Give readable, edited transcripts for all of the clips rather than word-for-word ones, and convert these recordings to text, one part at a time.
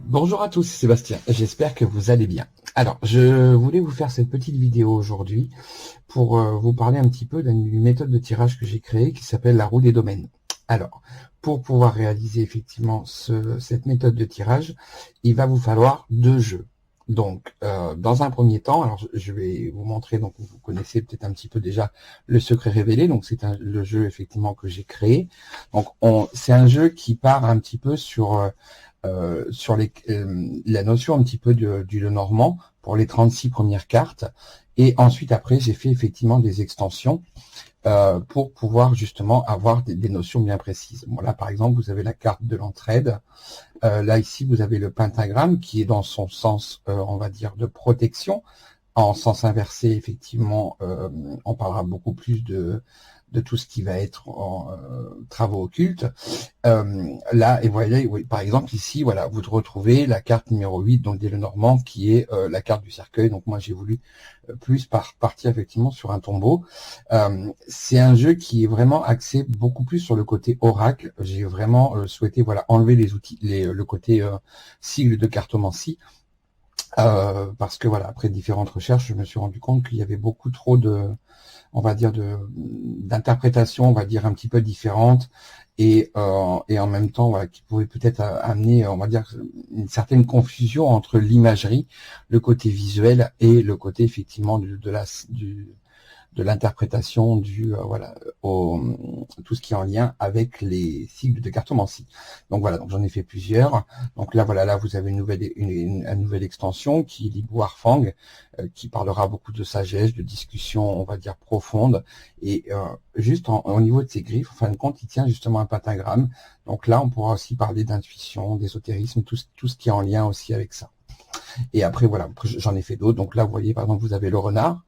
Bonjour à tous, c'est Sébastien, j'espère que vous allez bien. Alors, je voulais vous faire cette petite vidéo aujourd'hui pour vous parler un petit peu d'une méthode de tirage que j'ai créée qui s'appelle la roue des domaines. Alors, pour pouvoir réaliser effectivement cette méthode de tirage, il va vous falloir 2 jeux. Donc, dans un premier temps, alors je vais vous montrer, donc vous connaissez peut-être un petit peu déjà le secret révélé, donc c'est le jeu effectivement que j'ai créé. Donc, c'est un jeu qui part un petit peu sur la notion un petit peu du Lenormand pour les 36 premières cartes. Et ensuite, après, j'ai fait effectivement des extensions pour pouvoir justement avoir des notions bien précises. Bon, là, par exemple, vous avez la carte de l'entraide. Là, ici, vous avez le pentagramme qui est dans son sens, on va dire, de protection. En sens inversé, effectivement, on parlera beaucoup plus de tout ce qui va être en travaux occultes. Là, et voyez, oui, par exemple, ici, voilà, vous retrouvez la carte numéro 8, donc des Lenormand, qui est la carte du cercueil. Donc moi, j'ai voulu plus partir effectivement sur un tombeau. C'est un jeu qui est vraiment axé beaucoup plus sur le côté oracle. J'ai vraiment souhaité voilà enlever les outils, le côté sigle de cartomancie. Parce que voilà, après différentes recherches, je me suis rendu compte qu'il y avait beaucoup trop on va dire d'interprétations, on va dire un petit peu différentes, et en même temps, voilà, qui pouvait peut-être amener, on va dire, une certaine confusion entre l'imagerie, le côté visuel et le côté effectivement de l'interprétation voilà, tout ce qui est en lien avec les sigles de cartomancie. Donc voilà, donc j'en ai fait plusieurs. Donc là voilà, là vous avez une nouvelle extension qui est l'Iboire-Fang, qui parlera beaucoup de sagesse, de discussion, on va dire profonde, et juste au niveau de ses griffes, en fin de compte, il tient justement un pentagramme. Donc là, on pourra aussi parler d'intuition, d'ésotérisme, tout ce qui est en lien aussi avec ça. Et après voilà, j'en ai fait d'autres. Donc là, vous voyez, par exemple, vous avez le renard,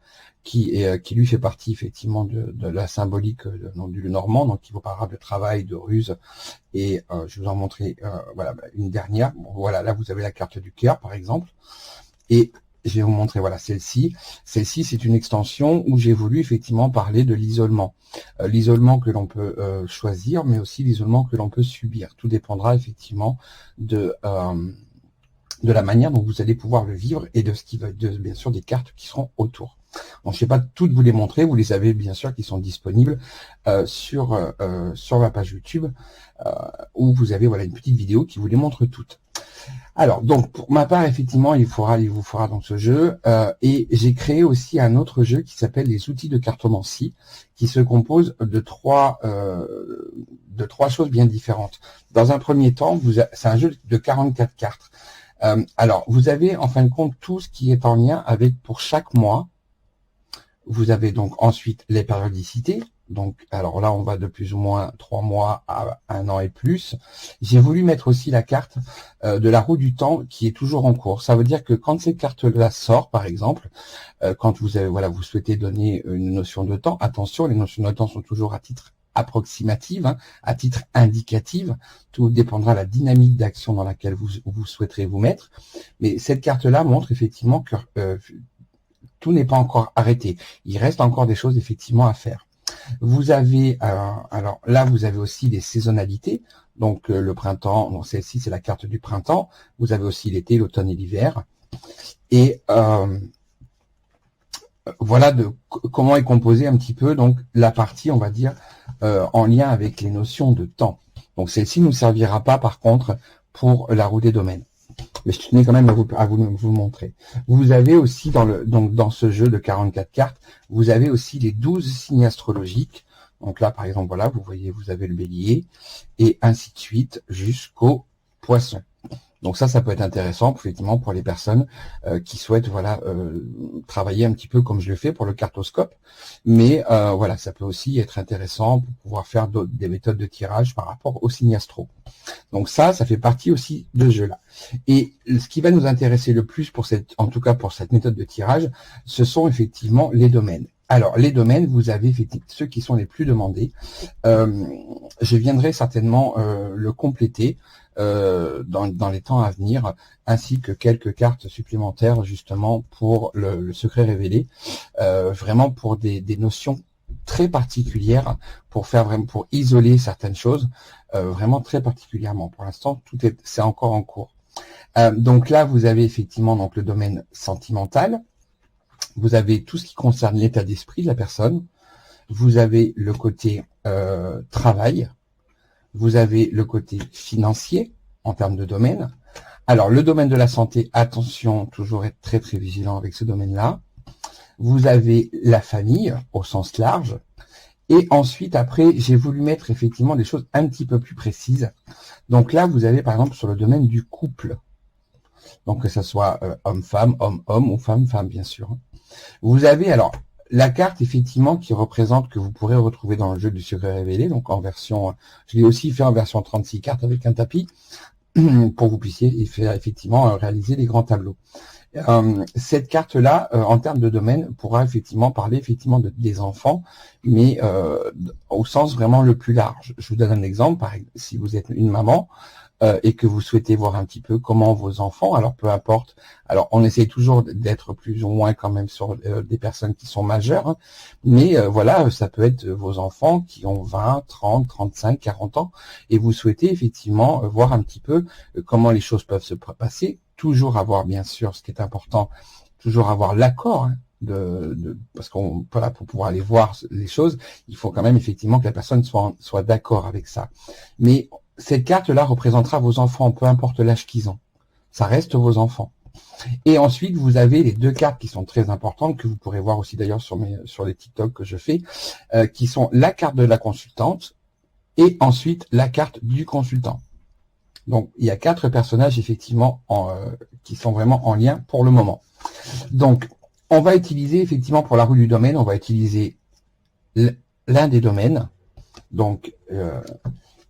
qui lui fait partie effectivement de la symbolique du Lenormand, donc qui vous parlera de travail, de ruse, et je vais vous en montrer voilà, une dernière. Bon, voilà, là vous avez la carte du cœur par exemple, et je vais vous montrer voilà celle-ci. Celle-ci, c'est une extension où j'ai voulu effectivement parler de l'isolement. L'isolement que l'on peut choisir, mais aussi l'isolement que l'on peut subir. Tout dépendra effectivement de la manière dont vous allez pouvoir le vivre et de ce qui va bien sûr des cartes qui seront autour. Donc, je ne vais pas toutes vous les montrer, vous les avez bien sûr qui sont disponibles sur ma page YouTube où vous avez voilà une petite vidéo qui vous les montre toutes. Alors donc pour ma part effectivement il vous faudra donc ce jeu et j'ai créé aussi un autre jeu qui s'appelle les outils de cartomancie qui se compose de trois choses bien différentes. Dans un premier temps, c'est un jeu de 44 cartes. Alors vous avez en fin de compte tout ce qui est en lien avec pour chaque mois. Vous avez donc ensuite les périodicités. Donc, alors là, on va de plus ou moins 3 mois à 1 an et plus. J'ai voulu mettre aussi la carte de la roue du temps qui est toujours en cours. Ça veut dire que quand cette carte-là sort, par exemple, quand vous avez, voilà, vous souhaitez donner une notion de temps, attention, les notions de temps sont toujours à titre approximative, hein, à titre indicatif. Tout dépendra de la dynamique d'action dans laquelle vous souhaiterez vous mettre. Mais cette carte-là montre effectivement que tout n'est pas encore arrêté. Il reste encore des choses effectivement à faire. Vous avez, alors là, vous avez aussi des saisonnalités. Donc le printemps, donc celle-ci c'est la carte du printemps. Vous avez aussi l'été, l'automne et l'hiver. Et voilà comment est composée un petit peu donc la partie, on va dire, en lien avec les notions de temps. Donc celle-ci ne nous servira pas par contre pour la roue des domaines. Mais je tenais quand même à vous montrer. Vous avez aussi dans ce jeu de 44 cartes, vous avez aussi les 12 signes astrologiques. Donc là, par exemple, voilà, vous voyez, vous avez le bélier, et ainsi de suite jusqu'au poisson. Donc ça peut être intéressant effectivement pour les personnes qui souhaitent voilà travailler un petit peu comme je le fais pour le cartoscope, mais voilà, ça peut aussi être intéressant pour pouvoir faire des méthodes de tirage par rapport aux signes astro. Donc ça fait partie aussi de ce jeu-là. Et ce qui va nous intéresser le plus en tout cas pour cette méthode de tirage, ce sont effectivement les domaines. Alors, les domaines, vous avez effectivement ceux qui sont les plus demandés. Je viendrai certainement le compléter dans les temps à venir, ainsi que quelques cartes supplémentaires justement pour le secret révélé, vraiment pour des notions très particulière pour faire vraiment, pour isoler certaines choses, vraiment très particulièrement. Pour l'instant, c'est encore en cours. Donc là, vous avez effectivement donc le domaine sentimental. Vous avez tout ce qui concerne l'état d'esprit de la personne. Vous avez le côté travail. Vous avez le côté financier en termes de domaine. Alors, le domaine de la santé, attention, toujours être très très vigilant avec ce domaine-là. Vous avez la famille au sens large. Et ensuite, après, j'ai voulu mettre effectivement des choses un petit peu plus précises. Donc là, vous avez par exemple sur le domaine du couple. Donc que ce soit homme-femme, homme-homme ou femme-femme, bien sûr. Vous avez alors la carte effectivement qui représente, que vous pourrez retrouver dans le jeu du secret révélé, donc en version, je l'ai aussi fait en version 36 cartes avec un tapis, pour que vous puissiez faire effectivement réaliser les grands tableaux. Cette carte-là, en termes de domaine, pourra effectivement parler effectivement des enfants, mais au sens vraiment le plus large. Je vous donne un exemple. Par exemple, si vous êtes une maman et que vous souhaitez voir un petit peu comment vos enfants, alors peu importe, alors on essaye toujours d'être plus ou moins quand même sur des personnes qui sont majeures, hein, mais voilà, ça peut être vos enfants qui ont 20, 30, 35, 40 ans, et vous souhaitez effectivement voir un petit peu comment les choses peuvent se passer. Toujours avoir, bien sûr, ce qui est important, toujours avoir l'accord, hein, parce qu'on voilà, pour pouvoir aller voir les choses, il faut quand même effectivement que la personne soit d'accord avec ça. Mais cette carte-là représentera vos enfants, peu importe l'âge qu'ils ont. Ça reste vos enfants. Et ensuite, vous avez les deux cartes qui sont très importantes, que vous pourrez voir aussi d'ailleurs sur les TikTok que je fais, qui sont la carte de la consultante et ensuite la carte du consultant. Donc, il y a 4 personnages, effectivement, qui sont vraiment en lien pour le moment. Donc, on va utiliser, effectivement, pour la roue du domaine, on va utiliser l'un des domaines. Donc,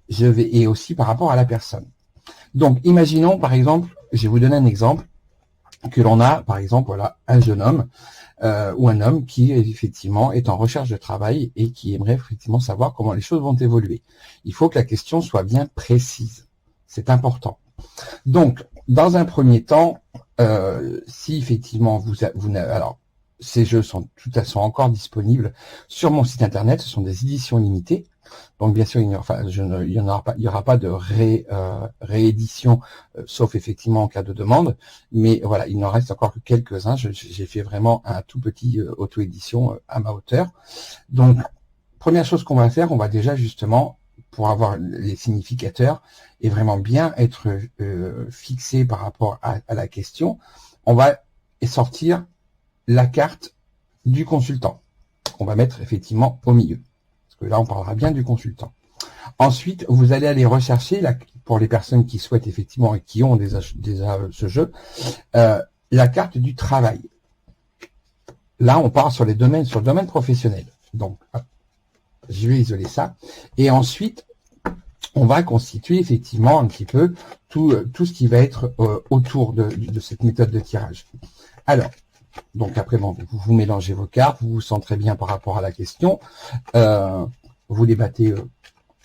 et aussi par rapport à la personne. Donc, imaginons, par exemple, je vais vous donner un exemple, que l'on a, par exemple, voilà, un jeune homme ou un homme qui, effectivement, est en recherche de travail et qui aimerait, effectivement, savoir comment les choses vont évoluer. Il faut que la question soit bien précise. C'est important. Donc, dans un premier temps, si effectivement alors, ces jeux sont encore disponibles sur mon site internet. Ce sont des éditions limitées. Donc, bien sûr, il n'y aura pas de réédition, sauf effectivement en cas de demande. Mais voilà, il n'en reste encore que quelques-uns. J'ai fait vraiment un tout petit auto-édition à ma hauteur. Donc, première chose qu'on va faire, on va déjà justement, pour avoir les significateurs et vraiment bien être fixé par rapport à la question, on va sortir la carte du consultant, qu'on va mettre effectivement au milieu. Parce que là, on parlera bien du consultant. Ensuite, vous allez aller rechercher, pour les personnes qui souhaitent effectivement et qui ont déjà ce jeu, la carte du travail. Là, on part sur le domaine professionnel. Donc, je vais isoler ça. Et ensuite, on va constituer effectivement un petit peu tout ce qui va être autour de cette méthode de tirage. Alors, donc après, bon, vous mélangez vos cartes, vous vous centrez bien par rapport à la question, vous les battez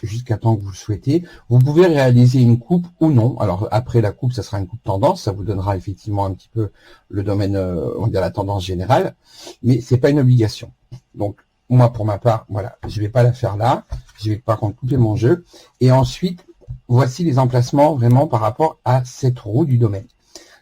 jusqu'à temps que vous le souhaitez. Vous pouvez réaliser une coupe ou non. Alors après la coupe, ça sera une coupe tendance, ça vous donnera effectivement un petit peu le domaine, on va dire la tendance générale, mais c'est pas une obligation. Donc moi, pour ma part, voilà, je vais pas la faire là. Je vais par contre couper mon jeu. Et ensuite, voici les emplacements vraiment par rapport à cette roue du domaine.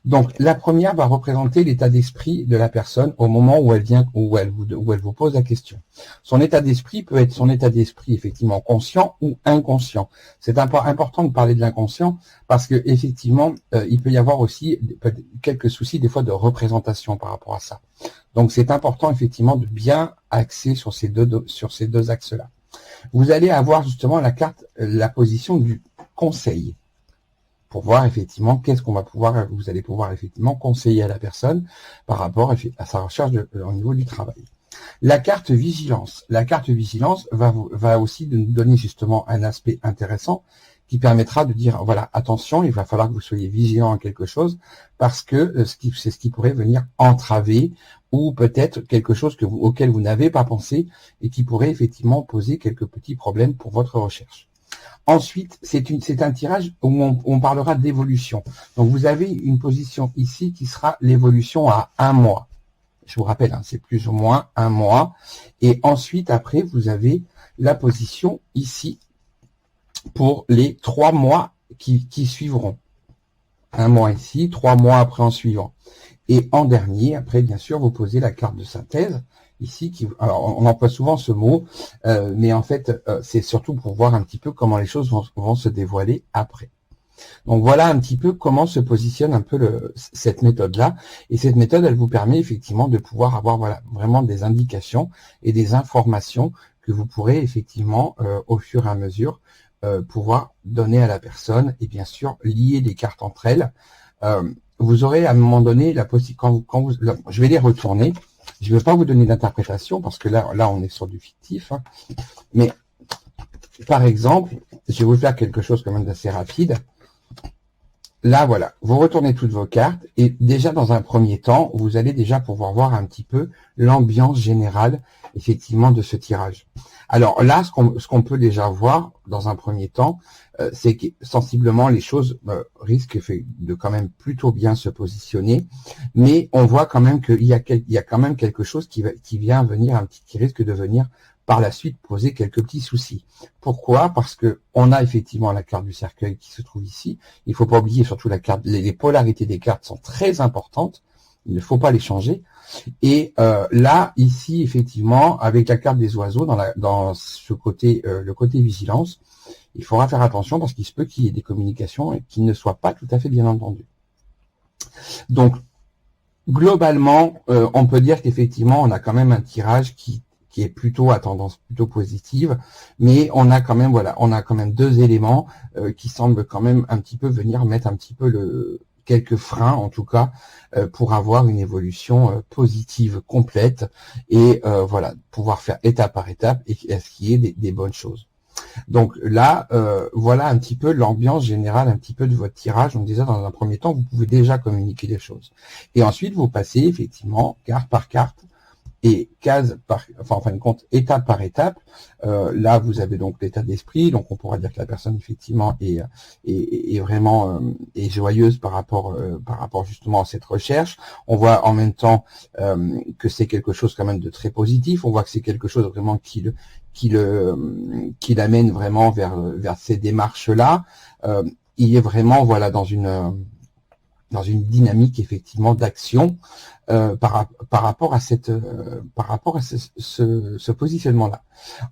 Donc, la première va représenter l'état d'esprit de la personne au moment où elle vient, où elle vous pose la question. Son état d'esprit peut être son état d'esprit effectivement conscient ou inconscient. C'est important de parler de l'inconscient parce que effectivement, il peut y avoir aussi quelques soucis des fois de représentation par rapport à ça. Donc, c'est important effectivement de bien axer sur ces deux axes-là. Vous allez avoir justement la position du conseil, pour voir effectivement qu'est-ce qu'on va pouvoir, vous allez pouvoir effectivement conseiller à la personne par rapport à sa recherche au niveau du travail. La carte vigilance. La carte vigilance va aussi nous donner justement un aspect intéressant qui permettra de dire, voilà, attention, il va falloir que vous soyez vigilant à quelque chose parce que c'est ce qui pourrait venir entraver ou peut-être quelque chose auquel vous n'avez pas pensé et qui pourrait effectivement poser quelques petits problèmes pour votre recherche. Ensuite, c'est un tirage où on parlera d'évolution. Donc, vous avez une position ici qui sera l'évolution à 1 mois. Je vous rappelle, hein, c'est plus ou moins un mois. Et ensuite, après, vous avez la position ici pour les 3 mois qui suivront. Un mois ici, 3 mois après en suivant. Et en dernier, après, bien sûr, vous posez la carte de synthèse ici. Alors, on emploie souvent ce mot, mais en fait, c'est surtout pour voir un petit peu comment les choses vont se dévoiler après. Donc voilà un petit peu comment se positionne un peu cette méthode-là. Et cette méthode, elle vous permet effectivement de pouvoir avoir vraiment des indications et des informations que vous pourrez effectivement, au fur et à mesure, pouvoir donner à la personne et bien sûr lier les cartes entre elles. Vous aurez à un moment donné la possibilité, je vais les retourner. Je ne vais pas vous donner d'interprétation parce que là on est sur du fictif. Hein. Mais par exemple, je vais vous faire quelque chose quand même d'assez rapide. Là, voilà, vous retournez toutes vos cartes et déjà dans un premier temps, vous allez déjà pouvoir voir un petit peu l'ambiance générale, effectivement, de ce tirage. Alors là, ce qu'on peut déjà voir dans un premier temps, c'est que sensiblement les choses risquent de quand même plutôt bien se positionner, mais on voit quand même qu'il y a quand même quelque chose qui risque de venir par la suite poser quelques petits soucis. Pourquoi? Parce que on a effectivement la carte du cercueil qui se trouve ici. Il ne faut pas oublier surtout la carte, les polarités des cartes sont très importantes. Il ne faut pas les changer. Et là, ici, effectivement, avec la carte des oiseaux dans ce côté, le côté vigilance, il faudra faire attention parce qu'il se peut qu'il y ait des communications qui ne soient pas tout à fait bien entendues. Donc, globalement, on peut dire qu'effectivement, on a quand même un tirage qui est plutôt à tendance plutôt positive, mais on a quand même deux éléments qui semblent quand même un petit peu venir mettre un petit peu quelques freins en tout cas pour avoir une évolution positive complète et pouvoir faire étape par étape et à ce qu'il y ait des bonnes choses. Donc là, voilà un petit peu l'ambiance générale un petit peu de votre tirage. Donc déjà dans un premier temps, vous pouvez déjà communiquer les choses. Et ensuite, vous passez effectivement carte par carte et en fin de compte, étape par étape. Là, vous avez donc l'état d'esprit, donc on pourra dire que la personne effectivement est vraiment est joyeuse par rapport justement à cette recherche. On voit en même temps que c'est quelque chose quand même de très positif. On voit que c'est quelque chose vraiment qui l'amène vraiment vers ces démarches-là. Il est vraiment dans une dynamique effectivement d'action par rapport à ce positionnement-là.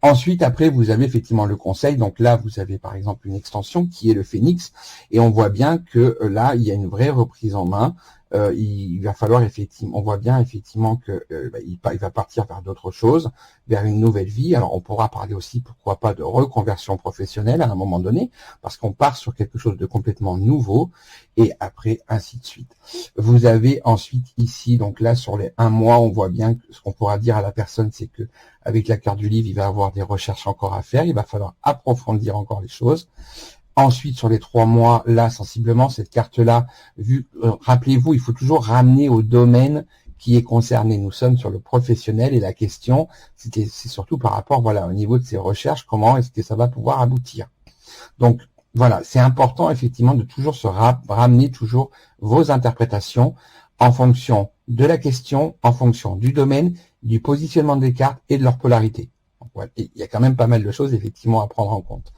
Ensuite, après, vous avez effectivement le conseil. Donc là, vous avez par exemple une extension qui est le Phénix, et on voit bien que là, il y a une vraie reprise en main. Il va falloir effectivement, on voit bien effectivement que il va partir vers d'autres choses, vers une nouvelle vie. Alors on pourra parler aussi, pourquoi pas, de reconversion professionnelle à un moment donné, parce qu'on part sur quelque chose de complètement nouveau, et après ainsi de suite. Vous avez ensuite ici, donc là sur les 1 mois, on voit bien que ce qu'on pourra dire à la personne, c'est que avec la carte du livre, il va avoir des recherches encore à faire, il va falloir approfondir encore les choses. Ensuite, sur les 3 mois, là, sensiblement, cette carte-là, rappelez-vous, il faut toujours ramener au domaine qui est concerné. Nous sommes sur le professionnel et la question, c'est surtout par rapport, au niveau de ces recherches, comment est-ce que ça va pouvoir aboutir. Donc, voilà, c'est important, effectivement, de toujours ramener toujours vos interprétations en fonction de la question, en fonction du domaine, du positionnement des cartes et de leur polarité. Donc, voilà, il y a quand même pas mal de choses, effectivement, à prendre en compte.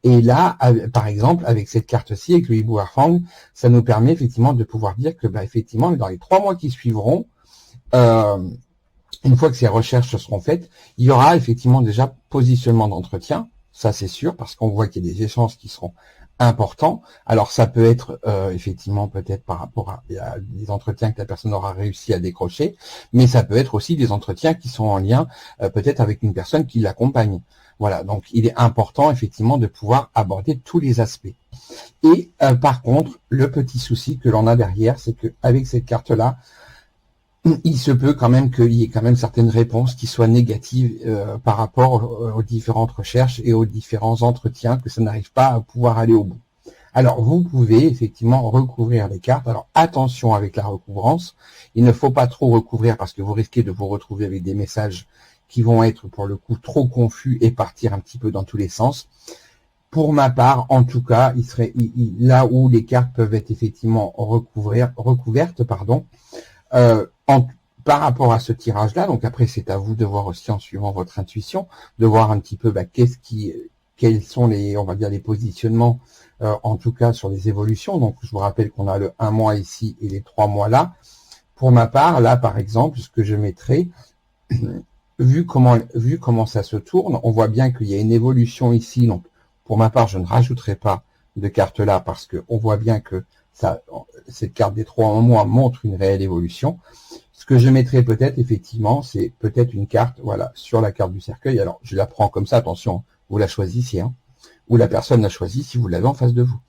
Et là, par exemple, avec cette carte-ci, avec le Hibou Erfang, ça nous permet effectivement de pouvoir dire que, effectivement, dans les 3 mois qui suivront, une fois que ces recherches seront faites, il y aura effectivement déjà positionnement d'entretien, ça c'est sûr, parce qu'on voit qu'il y a des échanges qui seront importants. Alors ça peut être effectivement peut-être par rapport à des entretiens que la personne aura réussi à décrocher, mais ça peut être aussi des entretiens qui sont en lien peut-être avec une personne qui l'accompagne. Voilà, donc il est important effectivement de pouvoir aborder tous les aspects. Et par contre, le petit souci que l'on a derrière, c'est qu'avec cette carte-là, il se peut quand même qu'il y ait quand même certaines réponses qui soient négatives par rapport aux différentes recherches et aux différents entretiens, que ça n'arrive pas à pouvoir aller au bout. Alors, vous pouvez effectivement recouvrir les cartes. Alors, attention avec la recouvrance. Il ne faut pas trop recouvrir parce que vous risquez de vous retrouver avec des messages qui vont être pour le coup trop confus et partir un petit peu dans tous les sens. Pour ma part, en tout cas, là où les cartes peuvent être effectivement recouvertes, par rapport à ce tirage-là, donc après c'est à vous de voir aussi en suivant votre intuition, de voir un petit peu quels sont les, on va dire, les positionnements, en tout cas sur les évolutions. Donc je vous rappelle qu'on a le 1 mois ici et les 3 mois là. Pour ma part, là par exemple, ce que je mettrai, vu comment ça se tourne, on voit bien qu'il y a une évolution ici. Donc pour ma part, je ne rajouterai pas de carte là parce que on voit bien que cette carte des 3 mois montre une réelle évolution. Ce que je mettrai peut-être, effectivement, c'est peut-être une carte, voilà, sur la carte du cercueil. Alors, je la prends comme ça, attention, vous la choisissez, hein, ou la personne la choisit si vous l'avez en face de vous,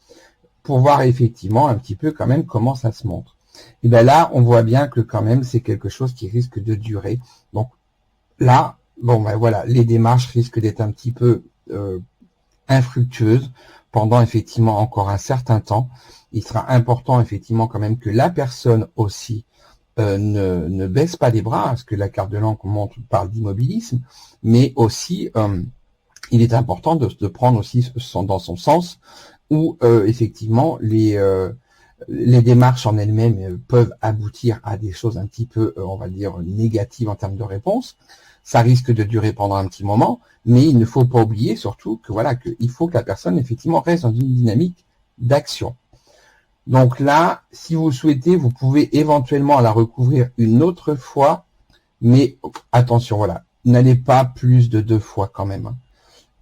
pour voir effectivement un petit peu quand même comment ça se montre. Et bien là, on voit bien que quand même, c'est quelque chose qui risque de durer. Donc là, bon, ben voilà, les démarches risquent d'être un petit peu infructueuses pendant effectivement encore un certain temps. Il sera important effectivement quand même que la personne aussi ne baisse pas les bras, parce que la carte de l'encre parle d'immobilisme, mais aussi il est important de prendre aussi dans son sens, où effectivement les démarches en elles-mêmes peuvent aboutir à des choses un petit peu, on va dire, négatives en termes de réponse. Ça risque de durer pendant un petit moment, mais il ne faut pas oublier surtout que voilà, qu'il faut que la personne effectivement reste dans une dynamique d'action. Donc là, si vous souhaitez, vous pouvez éventuellement la recouvrir une autre fois, mais attention, voilà, n'allez pas plus de 2 fois quand même.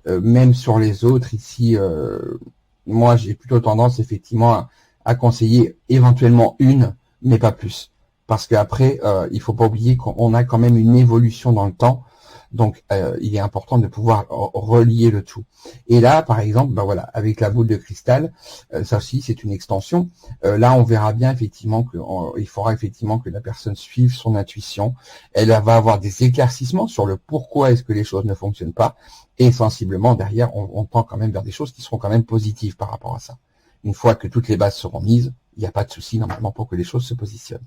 Même sur les autres, ici, moi j'ai plutôt tendance effectivement à conseiller éventuellement une, mais pas plus. Parce qu'après, il faut pas oublier qu'on a quand même une évolution dans le temps. Donc, il est important de pouvoir relier le tout. Et là, par exemple, ben voilà, avec la boule de cristal, ça aussi, c'est une extension. Là, on verra bien effectivement qu'il faudra effectivement que la personne suive son intuition. Elle va avoir des éclaircissements sur le pourquoi est-ce que les choses ne fonctionnent pas. Et sensiblement, derrière, on tend quand même vers des choses qui seront quand même positives par rapport à ça. Une fois que toutes les bases seront mises, il n'y a pas de souci normalement pour que les choses se positionnent.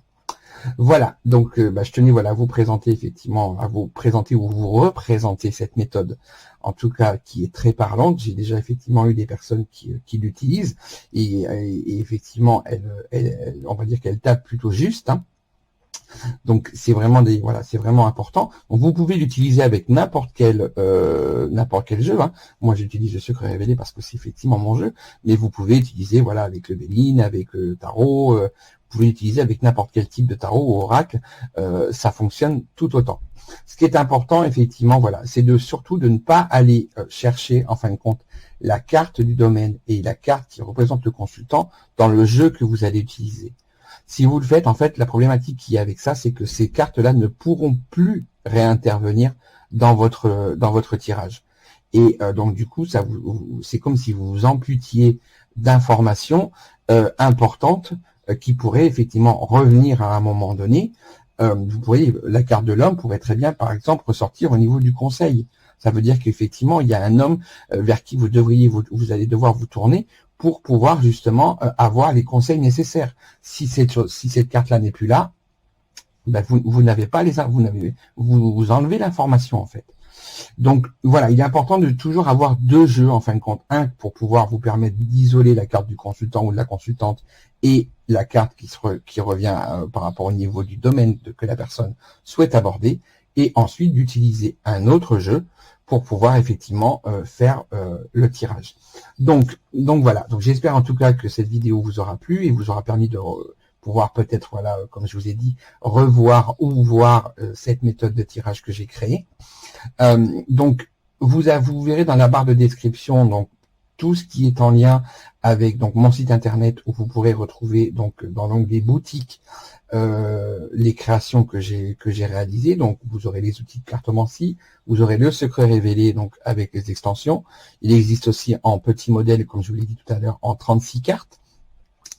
Voilà, donc je tenais voilà à vous présenter effectivement, à vous présenter ou vous représenter cette méthode, en tout cas qui est très parlante. J'ai déjà effectivement eu des personnes qui l'utilisent et effectivement, on va dire qu'elle tape plutôt juste. Hein. Donc c'est vraiment c'est vraiment important. Donc vous pouvez l'utiliser avec n'importe quel jeu. Hein. Moi j'utilise le secret révélé parce que c'est effectivement mon jeu, mais vous pouvez utiliser voilà avec le Béline, avec le tarot. Vous pouvez l'utiliser avec n'importe quel type de tarot ou oracle, ça fonctionne tout autant. Ce qui est important, effectivement, voilà, c'est surtout de ne pas aller chercher, en fin de compte, la carte du domaine et la carte qui représente le consultant dans le jeu que vous allez utiliser. Si vous le faites, en fait, la problématique qu'il y a avec ça, c'est que ces cartes-là ne pourront plus réintervenir dans votre tirage. Et donc, du coup, c'est comme si vous vous amputiez d'informations importantes qui pourrait effectivement revenir à un moment donné. Vous voyez, la carte de l'homme pourrait très bien, par exemple, ressortir au niveau du conseil. Ça veut dire qu'effectivement, il y a un homme vers qui vous allez devoir vous tourner pour pouvoir justement avoir les conseils nécessaires. Si cette carte-là n'est plus là, ben vous n'avez pas vous enlevez l'information en fait. Donc voilà, il est important de toujours avoir 2 jeux en fin de compte. Un pour pouvoir vous permettre d'isoler la carte du consultant ou de la consultante et la carte qui revient par rapport au niveau du domaine que la personne souhaite aborder. Et ensuite d'utiliser un autre jeu pour pouvoir effectivement faire le tirage. Donc voilà, donc j'espère en tout cas que cette vidéo vous aura plu et vous aura permis de pouvoir peut-être, voilà, comme je vous ai dit, revoir ou voir cette méthode de tirage que j'ai créée. Donc vous verrez dans la barre de description donc tout ce qui est en lien avec donc mon site internet où vous pourrez retrouver donc dans l'onglet boutique les créations que j'ai réalisées. Donc vous aurez les outils de cartomancie, vous aurez le secret révélé donc avec les extensions. Il existe aussi en petit modèle, comme je vous l'ai dit tout à l'heure, en 36 cartes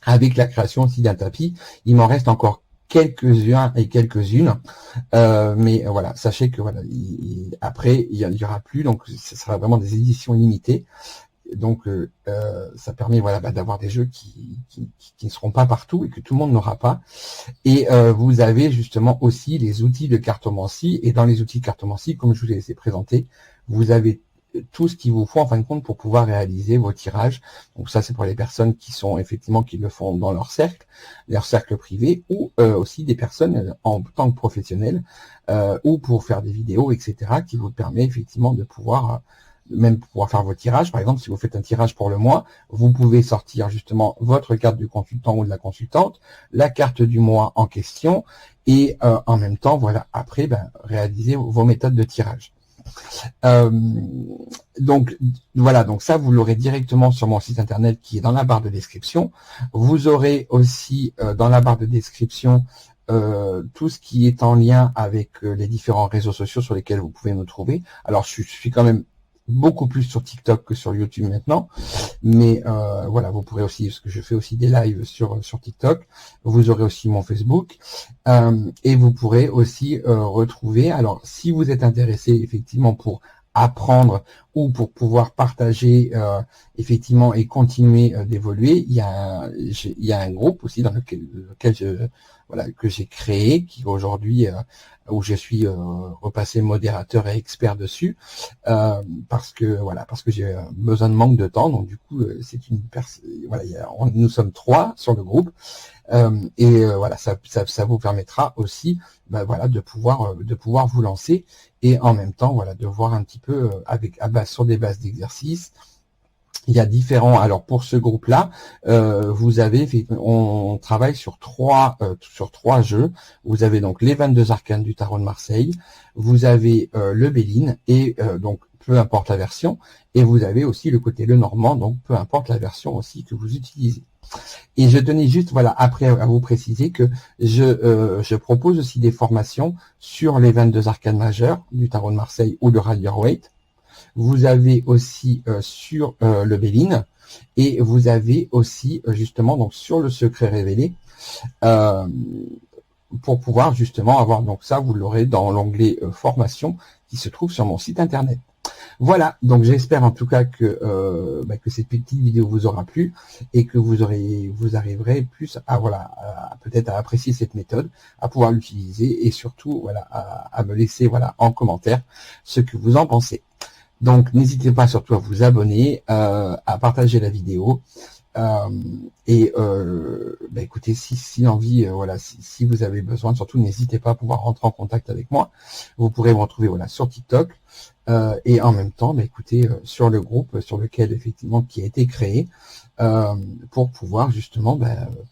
avec la création aussi d'un tapis. Il m'en reste encore quelques-uns et quelques-unes, mais voilà, sachez que voilà, après il y aura plus, donc ce sera vraiment des éditions limitées. Donc ça permet voilà d'avoir des jeux qui ne seront pas partout et que tout le monde n'aura pas. Et vous avez justement aussi les outils de cartomancie, et dans les outils de cartomancie, comme je vous les ai présentés, vous avez tout ce qu'il vous faut en fin de compte pour pouvoir réaliser vos tirages. Donc ça, c'est pour les personnes qui sont effectivement qui le font dans leur cercle privé, ou aussi des personnes en tant que professionnels, ou pour faire des vidéos, etc., qui vous permet effectivement de pouvoir même pouvoir faire vos tirages. Par exemple, si vous faites un tirage pour le mois, vous pouvez sortir justement votre carte du consultant ou de la consultante, la carte du mois en question, et en même temps, voilà, après, réaliser vos méthodes de tirage. Donc voilà, donc ça vous l'aurez directement sur mon site internet qui est dans la barre de description. Vous aurez aussi dans la barre de description tout ce qui est en lien avec les différents réseaux sociaux sur lesquels vous pouvez me trouver. Alors je suis quand même beaucoup plus sur TikTok que sur YouTube maintenant, mais voilà, vous pourrez aussi, parce que je fais aussi des lives sur TikTok, vous aurez aussi mon Facebook, et vous pourrez aussi retrouver, alors si vous êtes intéressé effectivement pour apprendre ou pour pouvoir partager effectivement et continuer d'évoluer, il y a un groupe aussi dans lequel voilà, que j'ai créé, qui aujourd'hui où je suis repassé modérateur et expert dessus, parce que j'ai besoin de manque de temps, donc du coup c'est une voilà, nous sommes 3 sur le groupe, et voilà, ça vous permettra aussi voilà, de pouvoir vous lancer, et en même temps voilà, de voir un petit peu sur des bases d'exercices. Il y a différents, alors pour ce groupe-là, vous avez, on travaille sur trois jeux. Vous avez donc les 22 arcanes du tarot de Marseille, vous avez le Béline, et donc peu importe la version, et vous avez aussi le côté le normand, donc peu importe la version aussi que vous utilisez. Et je tenais juste, voilà, après à vous préciser que je propose aussi des formations sur les 22 arcanes majeures du tarot de Marseille ou de Rider-Waite. Vous avez aussi sur le Béline, et vous avez aussi justement donc sur le secret révélé, pour pouvoir justement avoir, donc ça vous l'aurez dans l'onglet formation qui se trouve sur mon site internet. Voilà, donc j'espère en tout cas que cette petite vidéo vous aura plu, et que vous arriverez plus à peut-être à apprécier cette méthode, à pouvoir l'utiliser, et surtout voilà à me laisser voilà en commentaire ce que vous en pensez. Donc n'hésitez pas surtout à vous abonner, à partager la vidéo, et écoutez, si l'envie, voilà, si vous avez besoin, surtout n'hésitez pas à pouvoir rentrer en contact avec moi. Vous pourrez me retrouver voilà sur TikTok, et en même temps, écoutez, sur le groupe sur lequel effectivement qui a été créé, pour pouvoir justement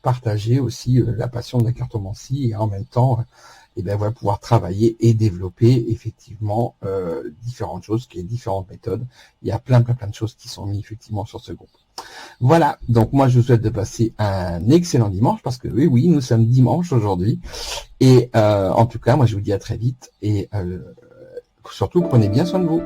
partager aussi la passion de la cartomancie, et en même temps voilà, pouvoir travailler et développer effectivement différentes choses, différentes méthodes. Il y a plein de choses qui sont mises effectivement sur ce groupe. Voilà, donc moi je vous souhaite de passer un excellent dimanche, parce que oui, nous sommes dimanche aujourd'hui, et en tout cas moi je vous dis à très vite, et surtout prenez bien soin de vous.